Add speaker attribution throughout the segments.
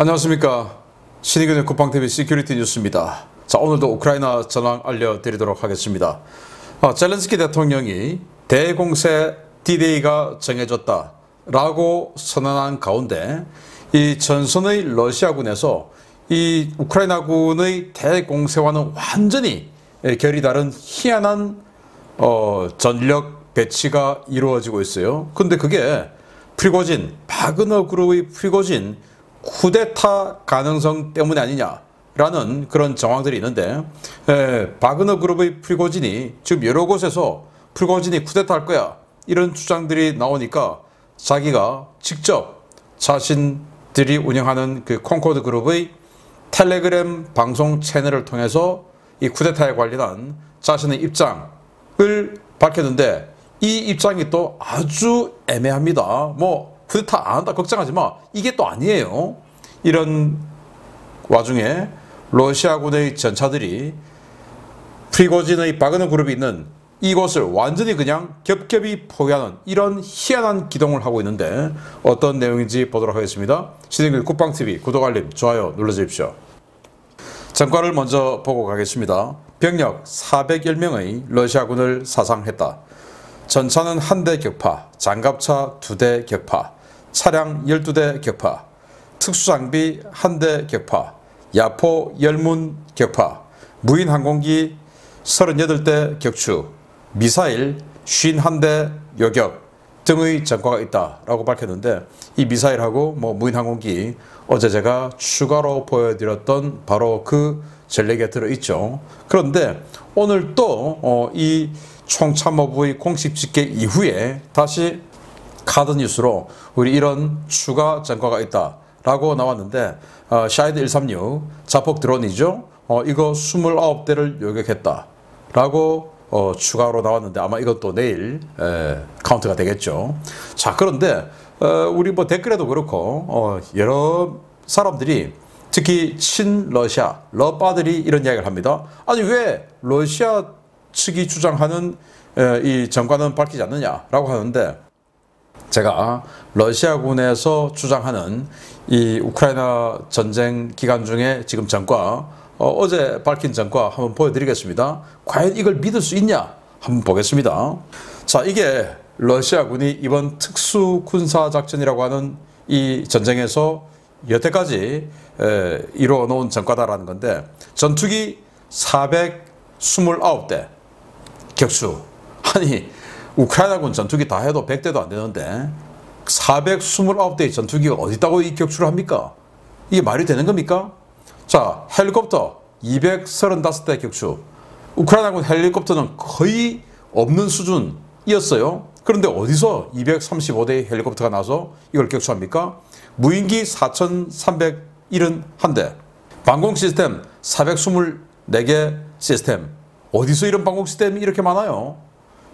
Speaker 1: 안녕하십니까. 신의균의 쿠팡TV 시큐리티 뉴스입니다. 자, 오늘도 우크라이나 전황 알려드리도록 하겠습니다. 젤렌스키 대통령이 대공세 D-Day가 정해졌다 라고 선언한 가운데 이 전선의 러시아군에서 이 우크라이나군의 대공세와는 완전히 결이 다른 희한한 전력 배치가 이루어지고 있어요. 근데 그게 바그너 그룹의 프리고진 쿠데타 가능성 때문이 아니냐라는 그런 정황들이 있는데, 바그너 그룹의 프리고진이 지금 여러 곳에서 프리고진이 쿠데타 할 거야 이런 주장들이 나오니까 자기가 직접 자신들이 운영하는 그 콩코드 그룹의 텔레그램 방송 채널을 통해서 이 쿠데타에 관련한 자신의 입장을 밝혔는데, 이 입장이 또 아주 애매합니다. 쿠데타 안 한다 걱정하지 마, 이게 또 아니에요. 이런 와중에 러시아군의 전차들이 프리고진의 바그너 그룹이 있는 이곳을 완전히 그냥 겹겹이 포위하는 이런 희한한 기동을 하고 있는데, 어떤 내용인지 보도록 하겠습니다. 신의균 쿠팡TV 구독, 알림, 좋아요 눌러주십시오. 전과를 먼저 보고 가겠습니다. 병력 410명의 러시아군을 사상했다. 전차는 1대 격파, 장갑차 2대 격파, 차량 12대 격파, 특수장비 1대 격파, 야포 열문 격파, 무인 항공기 38대 격추, 미사일 51대 요격 등의 전과가 있다라고 밝혔는데, 이 미사일하고 무인 항공기 어제 제가 추가로 보여드렸던 바로 그 전력에 들어있죠. 그런데 오늘 또 이 총참모부의 공식 집계 이후에 다시 카드뉴스로 우리 이런 추가 전과가 있다라고 나왔는데, 샤이드 136 자폭 드론이죠. 이거 29대를 요격했다라고 추가로 나왔는데, 아마 이것도 내일 카운트가 되겠죠. 자, 그런데 우리 댓글에도 그렇고 여러 사람들이, 특히 친러시아 러빠들이 이런 이야기를 합니다. 아니 왜 러시아 측이 주장하는 이 전과는 밝히지 않느냐라고 하는데, 제가 러시아군에서 주장하는 이 우크라이나 전쟁 기간 중에 지금 전과, 어제 밝힌 전과 한번 보여드리겠습니다. 과연 이걸 믿을 수 있냐 한번 보겠습니다. 자, 이게 러시아군이 이번 특수군사작전이라고 하는 이 전쟁에서 여태까지 이루어 놓은 전과다라는 건데, 전투기 429대 격추. 아니 우크라이나군 전투기 다 해도 100대도 안 되는데 429대의 전투기가 어디 있다고 이 격추를 합니까? 이게 말이 되는 겁니까? 자, 헬리콥터 235대 격추. 우크라이나군 헬리콥터는 거의 없는 수준이었어요. 그런데 어디서 235대의 헬리콥터가 나서 이걸 격추합니까? 무인기 4371대, 방공 시스템 424개 시스템. 어디서 이런 방공 시스템이 이렇게 많아요?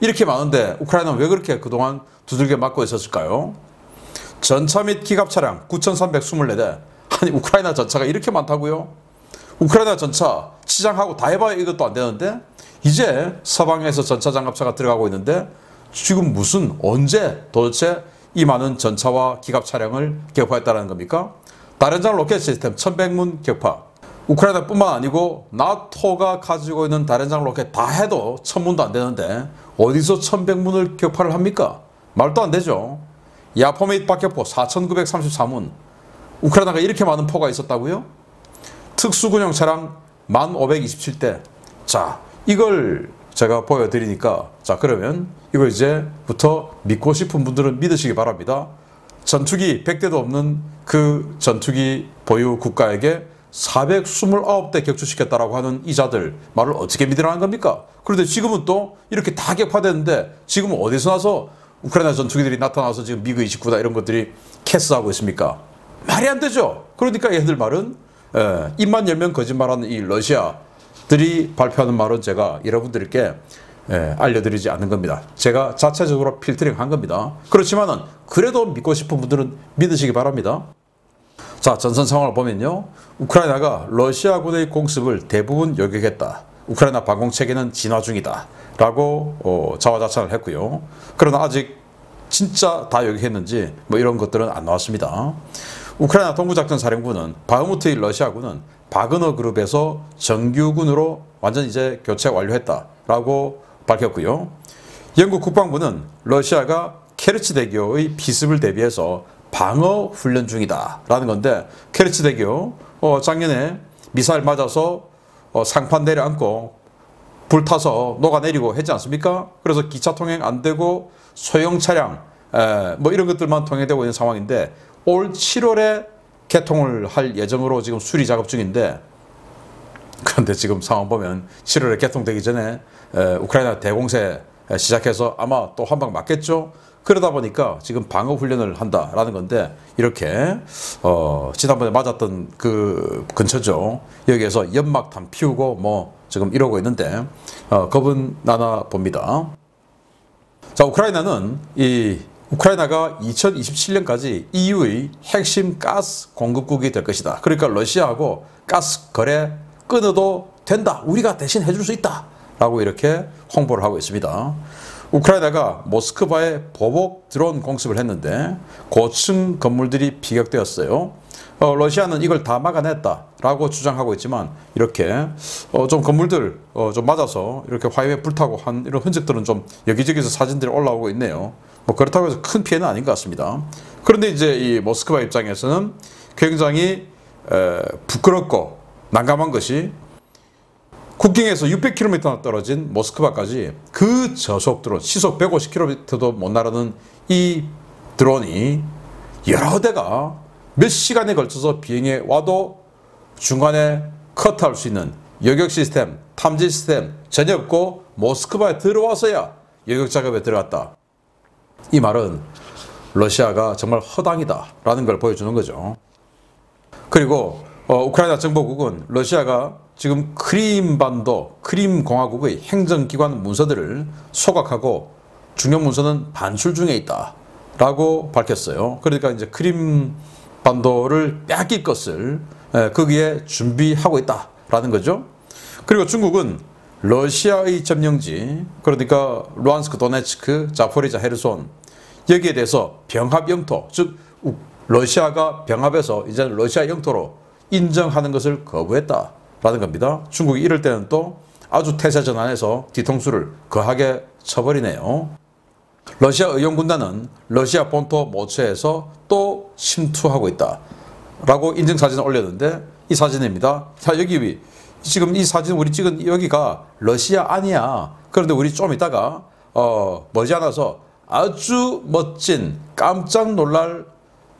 Speaker 1: 이렇게 많은데 우크라이나는 왜 그렇게 그동안 두들겨 맞고 있었을까요? 전차 및 기갑 차량 9324대. 아니 우크라이나 전차가 이렇게 많다고요? 우크라이나 전차 치장하고 다 해봐야 이것도 안 되는데, 이제 서방에서 전차 장갑차가 들어가고 있는데, 지금 언제 도대체 이 많은 전차와 기갑 차량을 격파했다는 겁니까? 다련장 로켓 시스템 1100문 격파. 우크라이나뿐만 아니고 나토가 가지고 있는 다련장 로켓 다 해도 1000문도 안 되는데 어디서 1100문을 격파를 합니까? 말도 안 되죠. 야포 및 박격포 4934문. 우크라이나가 이렇게 많은 포가 있었다고요? 특수군용 차량 1527대. 자, 이걸 제가 보여드리니까, 자 그러면 이거 이제부터 믿고 싶은 분들은 믿으시기 바랍니다. 전투기 100대도 없는 그 전투기 보유 국가에게 429대 격추시켰다라고 하는 이자들 말을 어떻게 믿으라는 겁니까? 그런데 지금은 또 이렇게 다 격파되는데, 지금은 어디서 나서 우크라이나 전투기들이 나타나서 지금 미그 29다 이런 것들이 캐스하고 있습니까? 말이 안 되죠. 그러니까 얘들 말은 입만 열면 거짓말하는 이 러시아들이 발표하는 말은 제가 여러분들께 알려드리지 않는 겁니다. 제가 자체적으로 필터링 한 겁니다. 그렇지만은 그래도 믿고 싶은 분들은 믿으시기 바랍니다. 자, 전선 상황을 보면요, 우크라이나가 러시아군의 공습을 대부분 요격했다. 우크라이나 방공체계는 진화 중이다 라고 자화자찬을 했고요. 그러나 아직 진짜 다 요격했는지 이런 것들은 안 나왔습니다. 우크라이나 동부작전사령부는 바흐무트의 러시아군은 바그너 그룹에서 정규군으로 완전 이제 교체 완료했다라고 밝혔고요. 영국 국방부는 러시아가 케르치 대교의 비습을 대비해서 방어 훈련 중이다라는 건데, 케르치 대교 작년에 미사일 맞아서 상판 내려앉고 불타서 녹아내리고 했지 않습니까? 그래서 기차 통행 안 되고 소형 차량 뭐 이런 것들만 통행되고 있는 상황인데, 올 7월에 개통을 할 예정으로 지금 수리 작업 중인데, 그런데 지금 상황 보면 7월에 개통되기 전에 우크라이나 대공세 시작해서 아마 또 한 방 맞겠죠. 그러다 보니까 지금 방어 훈련을 한다라는 건데, 이렇게 지난번에 맞았던 그 근처죠. 여기에서 연막탄 피우고 뭐 지금 이러고 있는데 겁은 나나 봅니다. 자, 우크라이나가 2027년까지 EU의 핵심 가스 공급국이 될 것이다. 그러니까 러시아하고 가스 거래 끊어도 된다. 우리가 대신 해줄 수 있다. 라고 이렇게 홍보를 하고 있습니다. 우크라이나가 모스크바에 보복 드론 공습을 했는데 고층 건물들이 피격되었어요. 러시아는 이걸 다 막아냈다라고 주장하고 있지만, 이렇게 좀 건물들 좀 맞아서 이렇게 화염에 불타고 한 이런 흔적들은 좀 여기저기서 사진들이 올라오고 있네요. 뭐 그렇다고 해서 큰 피해는 아닌 것 같습니다. 그런데 이제 이 모스크바 입장에서는 굉장히 부끄럽고 난감한 것이, 국경에서 600km 떨어진 모스크바까지 그 저속 드론, 시속 150km도 못 나르는 이 드론이 여러 대가 몇 시간에 걸쳐서 비행해 와도 중간에 컷할 수 있는 여격 시스템, 탐지 시스템 전혀 없고 모스크바에 들어와서야 여격 작업에 들어갔다. 이 말은 러시아가 정말 허당이다라는 걸 보여주는 거죠. 그리고 우크라이나 정보국은 러시아가 지금 크림반도, 크림공화국의 행정기관 문서들을 소각하고 중요 문서는 반출 중에 있다라고 밝혔어요. 그러니까 이제 크림반도를 빼앗길 것을 거기에 준비하고 있다라는 거죠. 그리고 중국은 러시아의 점령지, 그러니까 루안스크, 도네츠크, 자포리자, 헤르손, 여기에 대해서 병합 영토, 즉 러시아가 병합해서 이제 러시아 영토로 인정하는 것을 거부했다라는 겁니다. 중국이 이럴 때는 또 아주 태세전환해서 뒤통수를 거하게 쳐버리네요. 러시아 의용군단은 러시아 본토 모처에서 또 침투하고 있다라고 인증사진을 올렸는데, 이 사진입니다. 자, 여기 지금 이 사진 우리 찍은 여기가 러시아 아니야. 그런데 우리 좀 이따가 머지않아서 아주 멋진 깜짝 놀랄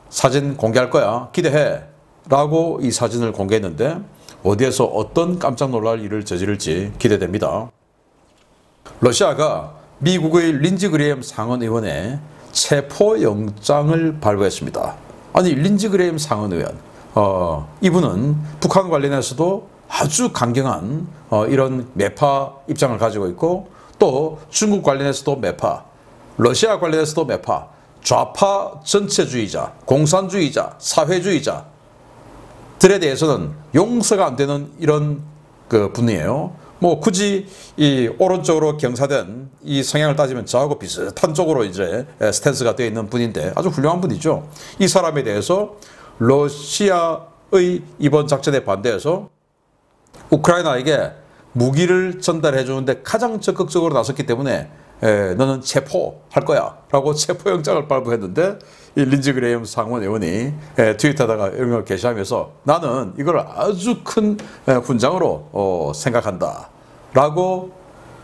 Speaker 1: 사진 공개할 거야. 기대해. 라고 이 사진을 공개했는데, 어디에서 어떤 깜짝 놀랄 일을 저지를지 기대됩니다. 러시아가 미국의 린지 그레이엄 상원의원에 체포영장을 발부했습니다. 아니, 린지 그레이엄 상원의원, 이분은 북한 관련해서도 아주 강경한 이런 매파 입장을 가지고 있고, 또 중국 관련해서도 매파, 러시아 관련해서도 매파, 좌파 전체주의자, 공산주의자, 사회주의자 들에 대해서는 용서가 안 되는 이런 그 분이에요. 뭐 굳이 이 오른쪽으로 경사된 이 성향을 따지면 저하고 비슷한 쪽으로 이제 스탠스가 되어 있는 분인데 아주 훌륭한 분이죠. 이 사람에 대해서 러시아의 이번 작전에 반대해서 우크라이나에게 무기를 전달해 주는데 가장 적극적으로 나섰기 때문에 너는 체포할 거야 라고 체포영장을 발부했는데, 이 린지 그레이엄 상원 의원이 트위터에다가 이런 걸 게시하면서 나는 이걸 아주 큰 훈장으로 생각한다 라고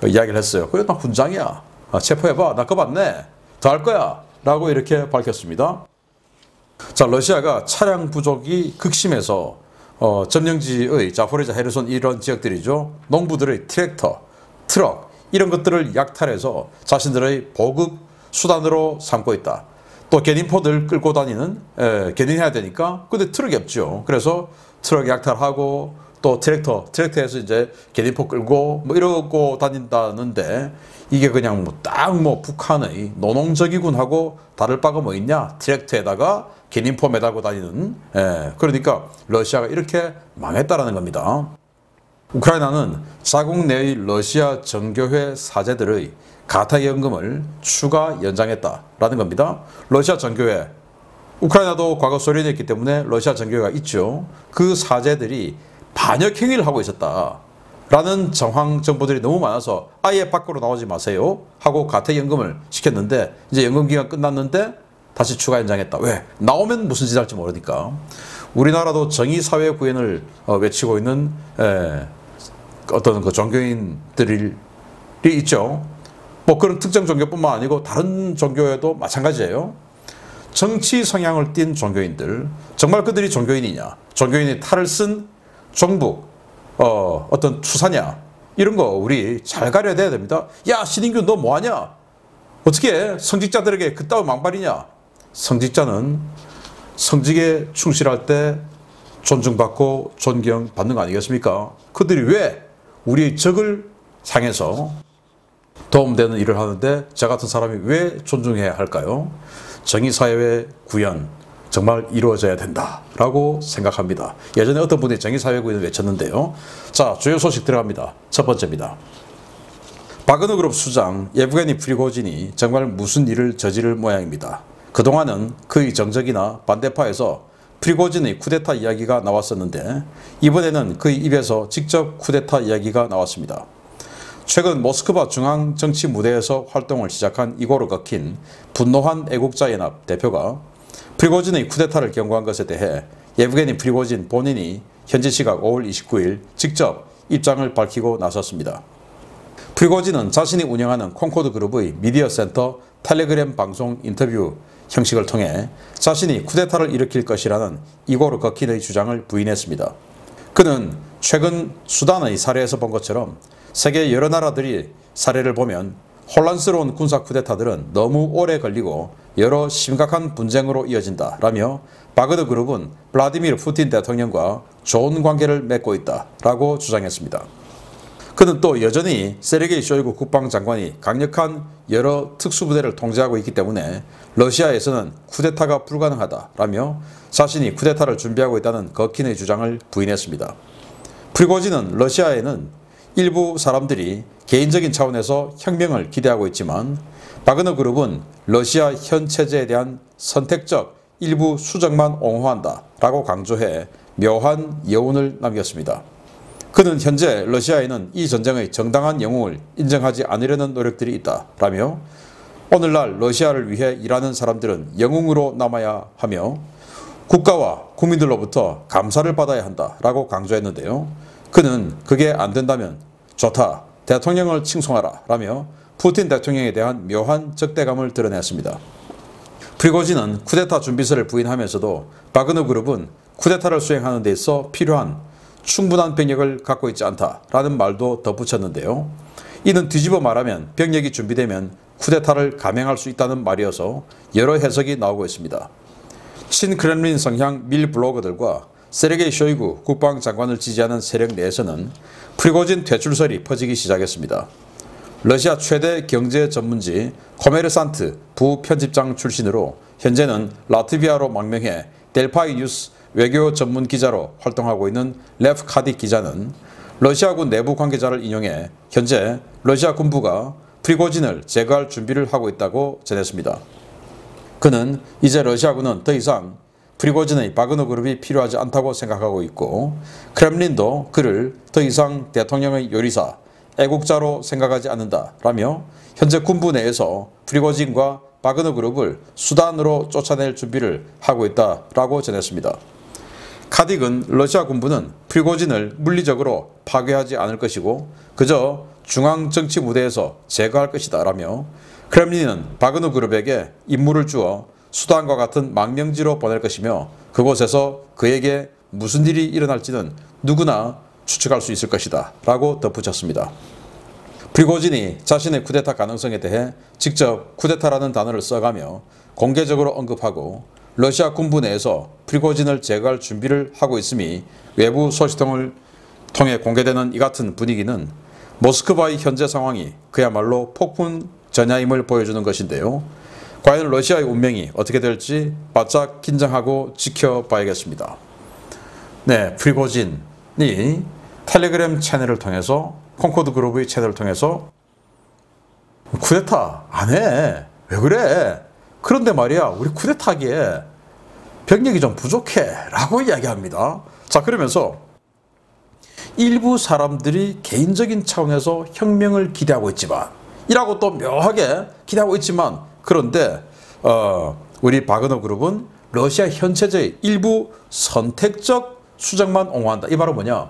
Speaker 1: 이야기를 했어요. 그래, 나 훈장이야. 체포해봐. 나 그거 받네. 더 할 거야. 라고 이렇게 밝혔습니다. 자, 러시아가 차량 부족이 극심해서 점령지의 자포리자, 헤르손 이런 지역들이죠. 농부들의 트랙터, 트럭 이런 것들을 약탈해서 자신들의 보급 수단으로 삼고 있다. 또 견인포들 끌고 다니는, 견인해야 되니까, 근데 트럭이 없죠. 그래서 트럭 약탈하고 또 트랙터에서 이제 견인포 끌고 뭐 이러고 다닌다는데, 이게 그냥 딱 북한의 노농저기군하고 다를 바가 뭐 있냐? 트랙터에다가 견인포 매달고 다니는, 그러니까 러시아가 이렇게 망했다라는 겁니다. 우크라이나는 자국 내의 러시아 정교회 사제들의 가타연금을 추가 연장했다라는 겁니다. 러시아 정교회, 우크라이나도 과거 소련이었기 때문에 러시아 정교회가 있죠. 그 사제들이 반역 행위를 하고 있었다라는 정황 정보들이 너무 많아서 아예 밖으로 나오지 마세요 하고 가택연금을 시켰는데 이제 연금 기간 끝났는데 다시 추가 연장했다. 왜? 나오면 무슨 짓 할지 모르니까. 우리나라도 정의사회 구현을 외치고 있는 어떤 그 종교인들이 있죠. 뭐 그런 특정 종교뿐만 아니고 다른 종교에도 마찬가지예요. 정치 성향을 띤 종교인들, 정말 그들이 종교인이냐, 종교인이 탈을 쓴 종북, 어떤 투사냐, 이런 거 우리 잘 가려야 됩니다. 야, 신인균 너 뭐하냐? 어떻게 성직자들에게 그따위 망발이냐? 성직자는 성직에 충실할 때 존중받고 존경받는 거 아니겠습니까? 그들이 왜 우리의 적을 향해서 도움되는 일을 하는데 저 같은 사람이 왜 존중해야 할까요? 정의사회 구현 정말 이루어져야 된다라고 생각합니다. 예전에 어떤 분이 정의사회 구현을 외쳤는데요. 자, 주요 소식 들어갑니다. 첫 번째입니다. 바그너 그룹 수장 예브게니 프리고진이 정말 무슨 일을 저지를 모양입니다. 그동안은 그의 정적이나 반대파에서 프리고진의 쿠데타 이야기가 나왔었는데 이번에는 그의 입에서 직접 쿠데타 이야기가 나왔습니다. 최근 모스크바 중앙 정치 무대에서 활동을 시작한 이고르 거킨 분노한 애국자연합 대표가 프리고진의 쿠데타를 경고한 것에 대해 예브게니 프리고진 본인이 현지 시각 5월 29일 직접 입장을 밝히고 나섰습니다. 프리고진은 자신이 운영하는 콩코드 그룹의 미디어 센터 텔레그램 방송 인터뷰 형식을 통해 자신이 쿠데타를 일으킬 것이라는 이고르 거킨의 주장을 부인했습니다. 그는 최근 수단의 사례에서 본 것처럼 세계 여러 나라들이 사례를 보면 혼란스러운 군사 쿠데타들은 너무 오래 걸리고 여러 심각한 분쟁으로 이어진다 라며 바그너 그룹은 블라디미르 푸틴 대통령과 좋은 관계를 맺고 있다 라고 주장했습니다. 그는 또 여전히 세르게이 쇼이구 국방장관이 강력한 여러 특수부대를 통제하고 있기 때문에 러시아에서는 쿠데타가 불가능하다라며 자신이 쿠데타를 준비하고 있다는 거킨의 주장을 부인했습니다. 프리고진은 러시아에는 일부 사람들이 개인적인 차원에서 혁명을 기대하고 있지만 바그너 그룹은 러시아 현 체제에 대한 선택적 일부 수정만 옹호한다 라고 강조해 묘한 여운을 남겼습니다. 그는 현재 러시아에는 이 전쟁의 정당한 영웅을 인정하지 않으려는 노력들이 있다 라며 오늘날 러시아를 위해 일하는 사람들은 영웅으로 남아야 하며 국가와 국민들로부터 감사를 받아야 한다 라고 강조했는데요. 그는 그게 안 된다면 좋다, 대통령을 칭송하라 라며 푸틴 대통령에 대한 묘한 적대감을 드러냈습니다. 프리고진은 쿠데타 준비설을 부인하면서도 바그너 그룹은 쿠데타를 수행하는 데 있어 필요한 충분한 병력을 갖고 있지 않다라는 말도 덧붙였는데요. 이는 뒤집어 말하면 병력이 준비되면 쿠데타를 감행할 수 있다는 말이어서 여러 해석이 나오고 있습니다. 친크렘린 성향 밀 블로거들과 세르게이 쇼이구 국방장관을 지지하는 세력 내에서는 프리고진 퇴출설이 퍼지기 시작했습니다. 러시아 최대 경제 전문지 코메르산트 부편집장 출신으로 현재는 라트비아로 망명해 델파이 뉴스 외교 전문 기자로 활동하고 있는 레프 카딕 기자는 러시아군 내부 관계자를 인용해 현재 러시아 군부가 프리고진을 제거할 준비를 하고 있다고 전했습니다. 그는 이제 러시아군은 더 이상 프리고진의 바그너 그룹이 필요하지 않다고 생각하고 있고 크렘린도 그를 더 이상 대통령의 요리사, 애국자로 생각하지 않는다라며 현재 군부 내에서 프리고진과 바그너 그룹을 수단으로 쫓아낼 준비를 하고 있다라고 전했습니다. 카딕은 러시아 군부는 프리고진을 물리적으로 파괴하지 않을 것이고 그저 중앙 정치 무대에서 제거할 것이다 라며 크렘린은 바그너 그룹에게 임무를 주어 수단과 같은 망명지로 보낼 것이며 그곳에서 그에게 무슨 일이 일어날지는 누구나 추측할 수 있을 것이다 라고 덧붙였습니다. 프리고진이 자신의 쿠데타 가능성에 대해 직접 쿠데타라는 단어를 써가며 공개적으로 언급하고 러시아 군부 내에서 프리고진을 제거할 준비를 하고 있음이 외부 소식통을 통해 공개되는 이 같은 분위기는 모스크바의 현재 상황이 그야말로 폭풍 전야임을 보여주는 것인데요. 과연 러시아의 운명이 어떻게 될지 바짝 긴장하고 지켜봐야겠습니다. 네, 프리고진이 텔레그램 채널을 통해서 콩코드 그룹의 채널을 통해서 쿠데타 안 해. 왜 그래? 그런데 말이야 우리 쿠데타하기에 병력이 좀 부족해 라고 이야기합니다. 자, 그러면서 일부 사람들이 개인적인 차원에서 혁명을 기대하고 있지만 이라고 또 묘하게 기대하고 있지만 그런데 우리 바그너 그룹은 러시아 현체제의 일부 선택적 수정만 옹호한다. 이 말은 뭐냐?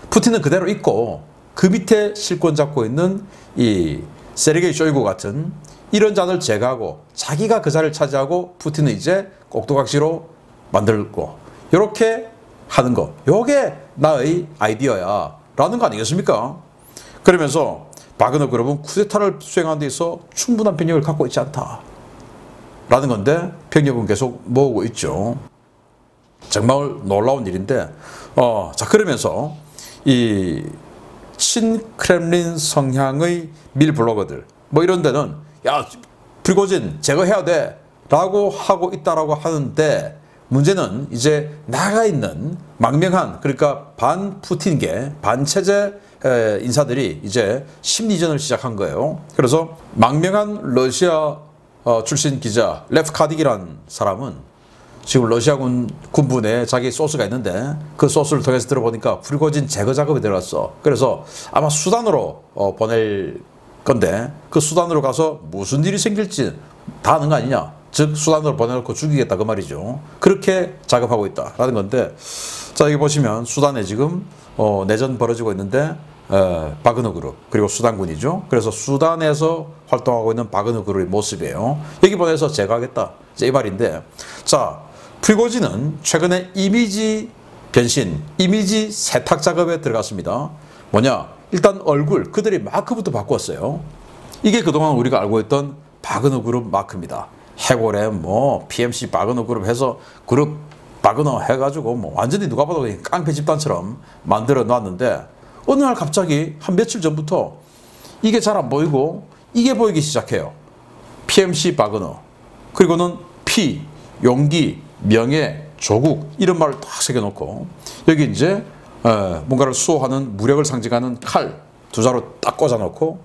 Speaker 1: 푸틴은 그대로 있고 그 밑에 실권 잡고 있는 이 세르게이 쇼이구 같은 이런 자들 제거하고 자기가 그 자리를 차지하고 푸틴은 이제 꼭두각시로 만들고 이렇게 하는 거. 요게 나의 아이디어야 라는 거 아니겠습니까? 그러면서 바그너 그룹은 쿠데타를 수행하는 데 있어 충분한 병력을 갖고 있지 않다 라는 건데 병력은 계속 모으고 있죠. 정말 놀라운 일인데 자, 그러면서 이 친크렘린 성향의 밀 블로거들 뭐 이런 데는 야, 프리고진 제거해야 돼 라고 하고 있다라고 하는데 문제는 이제 나가 있는 망명한 그러니까 반 푸틴계 반체제 인사들이 이제 심리전을 시작한 거예요. 그래서 망명한 러시아 출신 기자 레프 카딕이라는 사람은 지금 러시아군 군부 내에 자기 소스가 있는데 그 소스를 통해서 들어보니까 프리고진 제거 작업이 들어갔어. 그래서 아마 수단으로 보낼 건데 그 수단으로 가서 무슨 일이 생길지 다 아는 거 아니냐. 즉 수단으로 보내놓고 죽이겠다 그 말이죠. 그렇게 작업하고 있다라는 건데 자, 여기 보시면 수단에 지금 내전 벌어지고 있는데 바그너 그룹 그리고 수단군이죠. 그래서 수단에서 활동하고 있는 바그너 그룹의 모습이에요. 여기 보내서 제거하겠다 이 말인데 자, 프리고진은 최근에 이미지 변신, 이미지 세탁 작업에 들어갔습니다. 뭐냐? 일단 얼굴 그들의 마크부터 바꿨어요. 이게 그동안 우리가 알고 있던 바그너 그룹 마크입니다. 해골에 뭐 PMC 바그너 그룹 해서 그룹 바그너 해가지고 뭐 완전히 누가 봐도 그냥 깡패 집단처럼 만들어 놨는데 어느 날 갑자기 한 며칠 전부터 이게 잘 안 보이고 이게 보이기 시작해요. PMC 바그너 그리고는 P, 용기, 명예, 조국 이런 말을 딱 새겨놓고 여기 이제 뭔가를 수호하는 무력을 상징하는 칼 두 자로 딱 꽂아놓고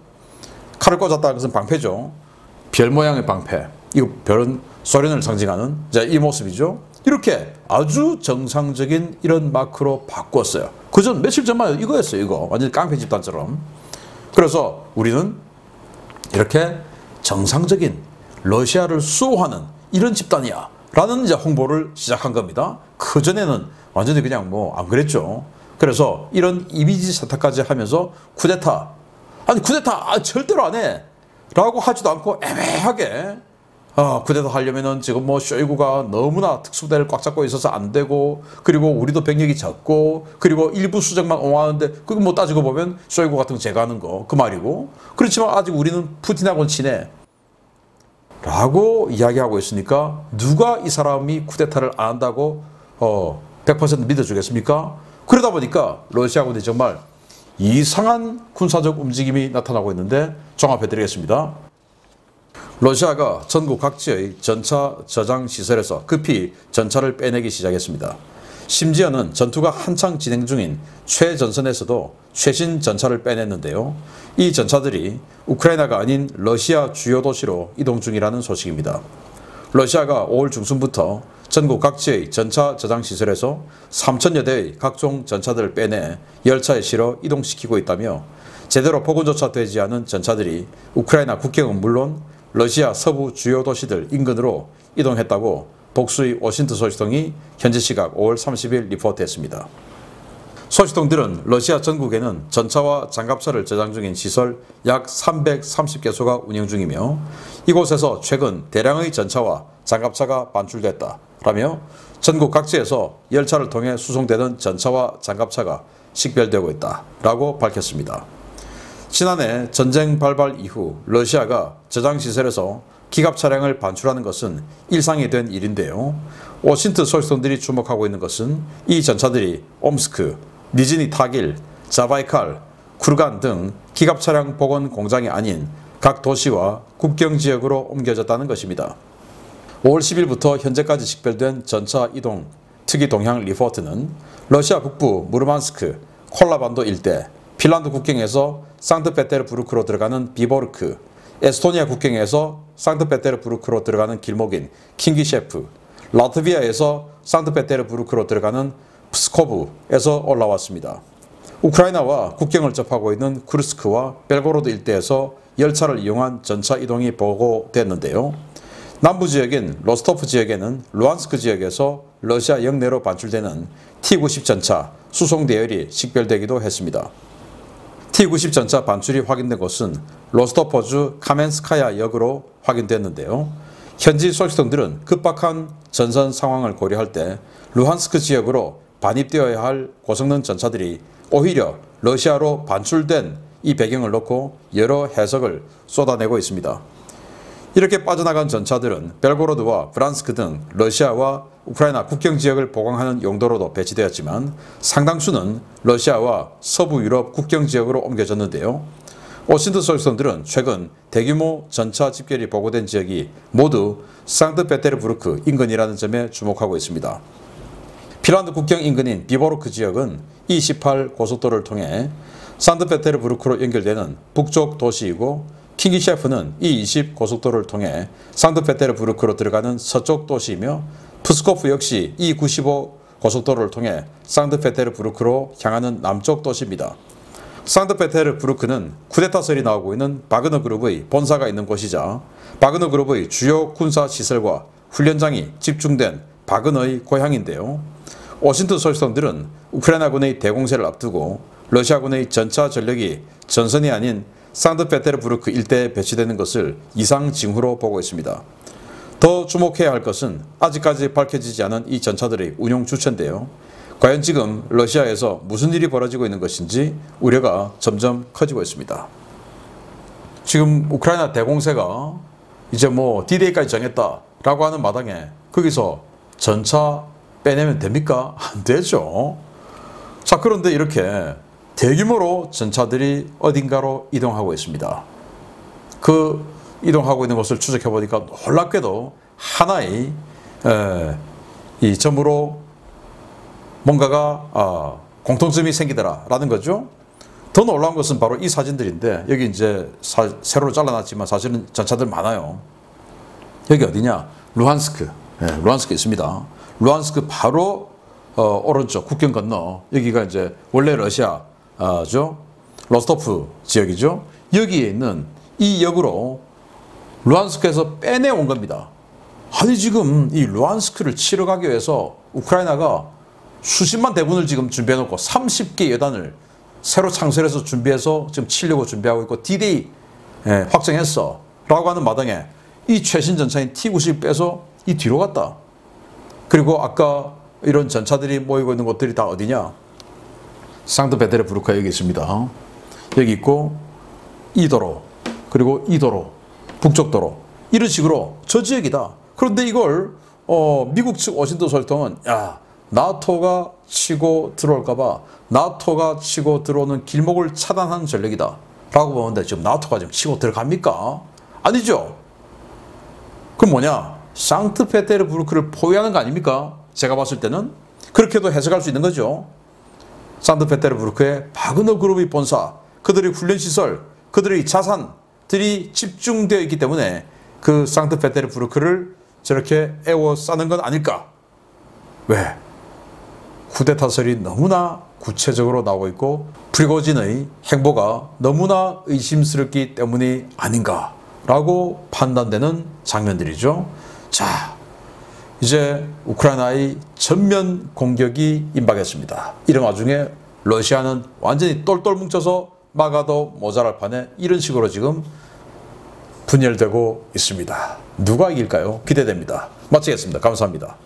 Speaker 1: 칼을 꽂았다는 것은 방패죠. 별 모양의 방패. 이거 별은 소련을 상징하는 이 모습이죠. 이렇게 아주 정상적인 이런 마크로 바꿨어요. 그전 며칠 전만 이거였어요. 이거 완전 깡패 집단처럼. 그래서 우리는 이렇게 정상적인 러시아를 수호하는 이런 집단이야 라는 이제 홍보를 시작한 겁니다. 그전에는 완전히 그냥 뭐 안 그랬죠. 그래서 이런 이미지 세탁까지 하면서 쿠데타 아니 쿠데타 절대로 안 해 라고 하지도 않고 애매하게 쿠데타 하려면은 지금 뭐 쇼이구가 너무나 특수부대를 꽉 잡고 있어서 안 되고 그리고 우리도 병력이 적고 그리고 일부 수정만 옹호하는데 그거 뭐 따지고 보면 쇼이구 같은 거 제거하는 거 그 말이고 그렇지만 아직 우리는 푸틴하고는 친해 라고 이야기하고 있으니까 누가 이 사람이 쿠데타를 안 한다고 100% 믿어주겠습니까? 그러다 보니까 러시아군이 정말 이상한 군사적 움직임이 나타나고 있는데 종합해드리겠습니다. 러시아가 전국 각지의 전차 저장 시설에서 급히 전차를 빼내기 시작했습니다. 심지어는 전투가 한창 진행 중인 최전선에서도 최신 전차를 빼냈는데요. 이 전차들이 우크라이나가 아닌 러시아 주요 도시로 이동 중이라는 소식입니다. 러시아가 5월 중순부터 전국 각지의 전차 저장 시설에서 3,000여 대의 각종 전차들을 빼내 열차에 실어 이동시키고 있다며 제대로 복원조차 되지 않은 전차들이 우크라이나 국경은 물론 러시아 서부 주요 도시들 인근으로 이동했다고 복수의 워싱턴 소식통이 현지 시각 5월 30일 리포트했습니다. 소식통들은 러시아 전국에는 전차와 장갑차를 저장 중인 시설 약 330개소가 운영 중이며 이곳에서 최근 대량의 전차와 장갑차가 반출됐다라며 전국 각지에서 열차를 통해 수송되는 전차와 장갑차가 식별되고 있다라고 밝혔습니다. 지난해 전쟁 발발 이후 러시아가 저장시설에서 기갑 차량을 반출하는 것은 일상이 된 일인데요. 워싱턴 소식통들이 주목하고 있는 것은 이 전차들이 옴스크, 니즈니 타길, 자바이칼, 쿠르간 등 기갑 차량 복원 공장이 아닌 각 도시와 국경 지역으로 옮겨졌다는 것입니다. 5월 10일부터 현재까지 식별된 전차 이동 특이 동향 리포트는 러시아 북부 무르만스크, 콜라반도 일대, 핀란드 국경에서 상트페테르부르크로 들어가는 비보르크, 에스토니아 국경에서 상트페테르부르크로 들어가는 길목인 킹기셰프, 라트비아에서 상트페테르부르크로 들어가는 프스코브에서 올라왔습니다. 우크라이나와 국경을 접하고 있는 쿠르스크와 벨고로드 일대에서 열차를 이용한 전차 이동이 보고됐는데요. 남부 지역인 로스토프 지역에는 루안스크 지역에서 러시아 영내로 반출되는 T-90 전차 수송 대열이 식별되기도 했습니다. T-90 전차 반출이 확인된 곳은 로스토포주 카멘스카야 역으로 확인됐는데요. 현지 소식통들은 급박한 전선 상황을 고려할 때 루한스크 지역으로 반입되어야 할 고성능 전차들이 오히려 러시아로 반출된 이 배경을 놓고 여러 해석을 쏟아내고 있습니다. 이렇게 빠져나간 전차들은 벨고로드와 브란스크 등 러시아와 우크라이나 국경 지역을 보강하는 용도로도 배치되었지만 상당수는 러시아와 서부 유럽 국경 지역으로 옮겨졌는데요. 오신트 소식통들은 최근 대규모 전차 집결이 보고된 지역이 모두 상트페테르부르크 인근이라는 점에 주목하고 있습니다. 핀란드 국경 인근인 비보르크 지역은 E18 고속도로를 통해 상트페테르부르크로 연결되는 북쪽 도시이고 킹기셰프는 E20 고속도로를 통해 상트페테르부르크로 들어가는 서쪽 도시이며 프스코프 역시 E95 고속도로를 통해 상트페테르부르크로 향하는 남쪽 도시입니다. 상트페테르부르크는 쿠데타설이 나오고 있는 바그너 그룹의 본사가 있는 곳이자 바그너 그룹의 주요 군사 시설과 훈련장이 집중된 바그너의 고향인데요. 오신트 소식통들은 우크라이나군의 대공세를 앞두고 러시아군의 전차 전력이 전선이 아닌 상트페테르부르크 일대에 배치되는 것을 이상 징후로 보고 있습니다. 더 주목해야 할 것은 아직까지 밝혀지지 않은 이 전차들의 운용 주체인데요. 과연 지금 러시아에서 무슨 일이 벌어지고 있는 것인지 우려가 점점 커지고 있습니다. 지금 우크라이나 대공세가 이제 D-Day까지 정했다라고 하는 마당에 거기서 전차 빼내면 됩니까? 안 되죠. 자, 그런데 이렇게 대규모로 전차들이 어딘가로 이동하고 있습니다. 그 이동하고 있는 것을 추적해 보니까 놀랍게도 하나의 이 점으로 뭔가가 공통점이 생기더라라는 거죠. 더 놀라운 것은 바로 이 사진들인데 여기 이제 세로로 잘라놨지만 사실은 전차들 많아요. 여기 어디냐? 루한스크. 루한스크 있습니다. 루한스크 바로 오른쪽 국경 건너 여기가 이제 원래 러시아죠. 로스토프 지역이죠. 여기에 있는 이 역으로 루한스크에서 빼내온 겁니다. 아니 지금 이 루한스크를 치러 가기 위해서 우크라이나가 수십만 대군을 지금 준비해놓고 30개 여단을 새로 창설해서 준비해서 지금 치려고 준비하고 있고 D-Day 확정했어 라고 하는 마당에 이 최신 전차인 T-90 빼서 이 뒤로 갔다. 그리고 아까 이런 전차들이 모이고 있는 곳들이 다 어디냐? 상트페테르부르크가 여기 있습니다. 여기 있고 이 도로 그리고 이 도로 북쪽 도로 이런 식으로 저 지역이다. 그런데 이걸 미국 측 오신트 소식통은 야 나토가 치고 들어올까봐 나토가 치고 들어오는 길목을 차단하는 전력이다 라고 보는데 지금 나토가 지금 치고 들어갑니까? 아니죠. 그럼 뭐냐? 상트페테르부르크를 포위하는 거 아닙니까? 제가 봤을 때는 그렇게도 해석할 수 있는 거죠. 상트페테르부르크의 바그너 그룹의 본사, 그들의 훈련시설, 그들의 자산들이 집중되어 있기 때문에 그 상트페테르부르크를 저렇게 에워싸는 건 아닐까? 왜? 쿠데타설이 너무나 구체적으로 나오고 있고 프리고진의 행보가 너무나 의심스럽기 때문이 아닌가라고 판단되는 장면들이죠. 자, 이제 우크라이나의 전면 공격이 임박했습니다. 이런 와중에 러시아는 완전히 똘똘 뭉쳐서 막아도 모자랄 판에 이런 식으로 지금 분열되고 있습니다. 누가 이길까요? 기대됩니다. 마치겠습니다. 감사합니다.